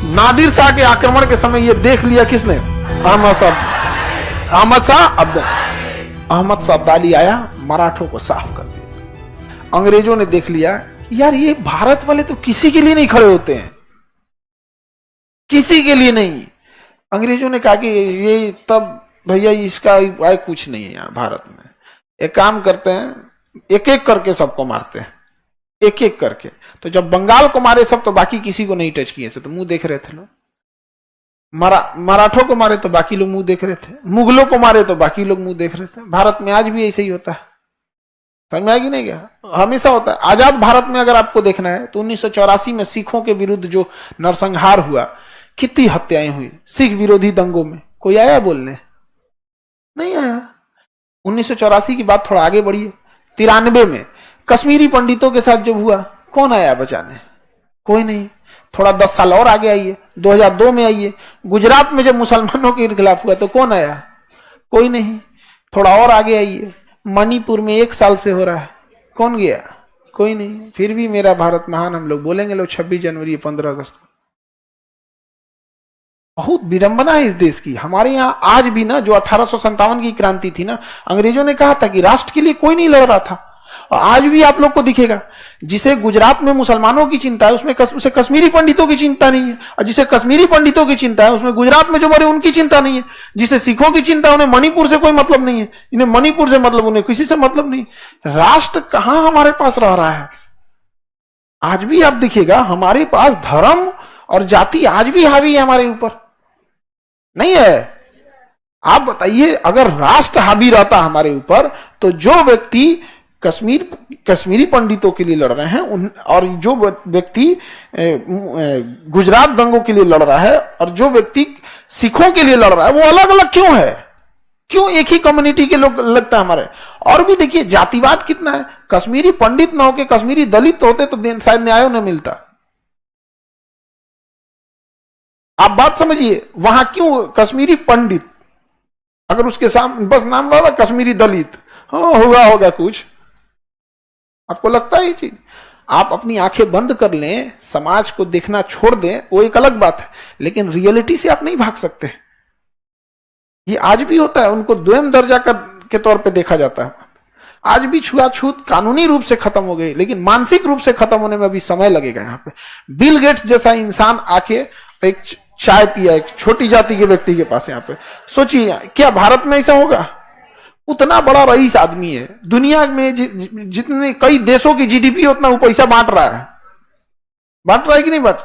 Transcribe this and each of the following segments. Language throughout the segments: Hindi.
नादिर शाह के आक्रमण के समय ये देख लिया किसने? अहमद शाह अब्दाली आया, मराठों को साफ कर दिया। अंग्रेजों ने देख लिया यार ये भारत वाले तो किसी के लिए नहीं खड़े होते हैं, किसी के लिए नहीं। अंग्रेजों ने कहा कि ये तब भैया इसका कुछ नहीं है यहाँ भारत में, एक काम करते हैं, एक एक करके सबको मारते हैं, एक एक करके। तो जब बंगाल को मारे सब तो बाकी किसी को नहीं टच किए थे, तो मुंह देख रहे थे लोग। मराठों को मारे तो बाकी लोग मुंह देख रहे थे, मुगलों को मारे तो बाकी लोग मुंह देख रहे थे। भारत में आज भी ऐसे ही होता है, समझ में आएगी नहीं क्या? हमेशा होता है। आजाद भारत में अगर आपको देखना है तो 1984 में सिखों के विरुद्ध जो नरसंहार हुआ, कितनी हत्याएं हुई सिख विरोधी दंगों में, कोई आया बोलने? नहीं आया। 1984 की बात थोड़ा आगे बढ़िए, 93 में कश्मीरी पंडितों के साथ जब हुआ, कौन आया बचाने? कोई नहीं। थोड़ा 10 साल और आगे आइए, 2002 में आइए, गुजरात में जब मुसलमानों के खिलाफ हुआ तो कौन आया? कोई नहीं। थोड़ा और आगे आइए, मणिपुर में 1 साल से हो रहा है, कौन गया? कोई नहीं। फिर भी मेरा भारत महान हम लोग बोलेंगे, लोग 26 जनवरी 15 अगस्त को। बहुत विडंबना है इस देश की। हमारे यहाँ आज भी ना, जो 1857 की क्रांति थी ना, अंग्रेजों ने कहा था कि राष्ट्र के लिए कोई नहीं लड़ रहा था, और आज भी आप लोग को दिखेगा जिसे गुजरात में मुसलमानों की चिंता है उसमें उसे कश्मीरी पंडितों की चिंता नहीं है, और जिसे कश्मीरी पंडितों की चिंता है उसमें गुजरात में जो मरे उनकी चिंता नहीं है। जिसे सिखों की चिंता है उन्हें मणिपुर से कोई मतलब नहीं है, इन्हें मणिपुर से मतलब, उन्हें किसी से मतलब नहीं। राष्ट्र कहां हमारे पास रह रहा है? आज भी आप देखिएगा हमारे पास धर्म और जाति आज भी हावी है हमारे ऊपर, नहीं है? आप बताइए, अगर राष्ट्र हावी रहता हमारे ऊपर तो जो व्यक्ति कश्मीरी पंडितों के लिए लड़ रहे हैं और जो व्यक्ति गुजरात दंगों के लिए लड़ रहा है और जो व्यक्ति सिखों के लिए लड़ रहा है, वो अलग अलग क्यों है? क्यों एक ही कम्युनिटी के लोग लगता है हमारे? और भी देखिए जातिवाद कितना है। कश्मीरी पंडित ना होके कश्मीरी दलित होते तो शायद न्याय न मिलता। आप बात समझिए, वहां क्यों कश्मीरी पंडित, अगर उसके सामने बस नाम रहा कश्मीरी दलित, हाँ होगा कुछ, आपको लगता है ये चीज? आप अपनी आंखें बंद कर लें, समाज को देखना छोड़ दें, वो एक अलग बात है, लेकिन रियलिटी से आप नहीं भाग सकते। ये आज भी होता है, उनको द्वैम दर्जा के तौर पे देखा जाता है। आज भी छुआछूत कानूनी रूप से खत्म हो गई, लेकिन मानसिक रूप से खत्म होने में अभी समय लगेगा। यहाँ पे बिल गेट्स जैसा इंसान आके एक चाय पिया एक छोटी जाति के व्यक्ति के पास, यहाँ पे सोचिए क्या भारत में ऐसा होगा? उतना बड़ा रईस आदमी है, दुनिया में जितने कई देशों की जीडीपी उतना वो पैसा बांट रहा है कि नहीं बांट?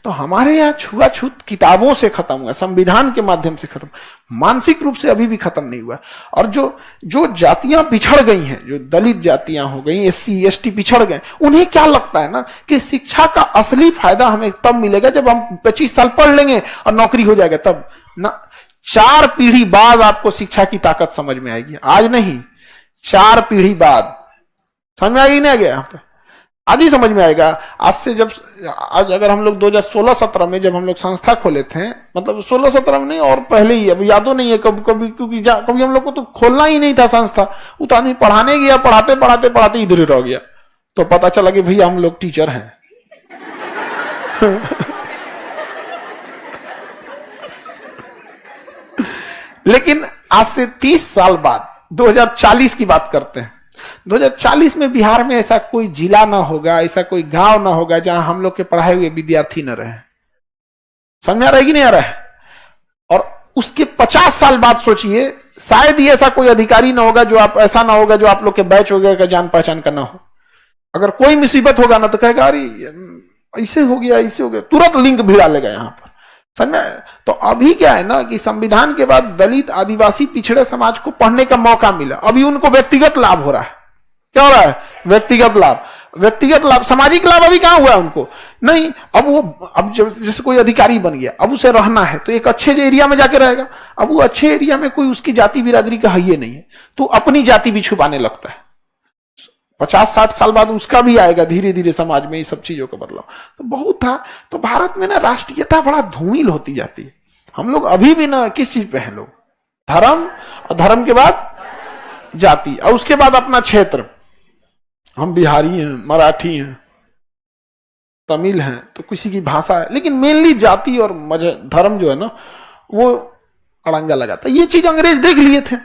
तो हमारे यहाँ छुआछूत किताबों से खत्म हुआ, संविधान के माध्यम से खत्म, मानसिक रूप से अभी भी खत्म नहीं हुआ। और जो जातियां पिछड़ गई हैं, जो दलित जातियां हो गई, SC ST पिछड़ गए, उन्हें क्या लगता है ना कि शिक्षा का असली फायदा हमें तब मिलेगा जब हम 25 साल पढ़ लेंगे और नौकरी हो जाएगा, तब ना। 4 पीढ़ी बाद आपको शिक्षा की ताकत समझ में आएगी, आज नहीं, 4 पीढ़ी बाद समझ में आएगी। नहीं आ गया यहाँ पे, आज ही समझ में आएगा। आज अगर हम लोग 2016-17 में जब हम लोग संस्था खोले थे, मतलब 16-17 में नहीं और पहले ही, अब यादों नहीं है कभी क्योंकि कभी हम लोग को तो खोलना ही नहीं था संस्था। वो तो आदमी पढ़ाने गया, पढ़ाते इधर ही रह गया, तो पता चला कि भैया हम लोग टीचर हैं। लेकिन आज से 30 साल बाद 2040 की बात करते हैं, 2040 में बिहार में ऐसा कोई जिला ना होगा, ऐसा कोई गांव ना होगा जहां हम लोग के पढ़ाए हुए विद्यार्थी न रहे। समझ में आ रहा है कि नहीं आ रहा है? और उसके 50 साल बाद सोचिए, शायद ही ऐसा कोई अधिकारी ना होगा जो आप लोग के बैच वगैरह का जान पहचान का ना हो। अगर कोई मुसीबत होगा ना तो कहेगा अरे ऐसे हो गया, तुरंत लिंक भिड़ा लेगा यहाँ पर। समझ में? तो अभी क्या है ना कि संविधान के बाद दलित, आदिवासी, पिछड़े समाज को पढ़ने का मौका मिला। अभी उनको व्यक्तिगत लाभ हो रहा है। क्या हो रहा है? व्यक्तिगत लाभ। सामाजिक लाभ अभी कहां हुआ उनको? नहीं। अब जैसे कोई अधिकारी बन गया, अब उसे रहना है तो एक अच्छे एरिया में जाके रहेगा। अब वो अच्छे एरिया में कोई उसकी जाति बिरादरी का है नहीं है, तो अपनी जाति भी छुपाने लगता है। 50-60 साल बाद उसका भी आएगा धीरे धीरे समाज में ये सब चीजों का बदलाव। तो बहुत था। तो भारत में ना राष्ट्रीयता बड़ा धूमिल होती जाती है। हम लोग अभी भी ना किस चीज पे हैं लोग? धर्म, और धर्म के बाद जाति, और उसके बाद अपना क्षेत्र। हम बिहारी हैं, मराठी हैं, तमिल हैं तो किसी की भाषा है, लेकिन मेनली जाति और धर्म जो है ना वो अड़ंगा लगाता है। ये चीज अंग्रेज देख लिए थे।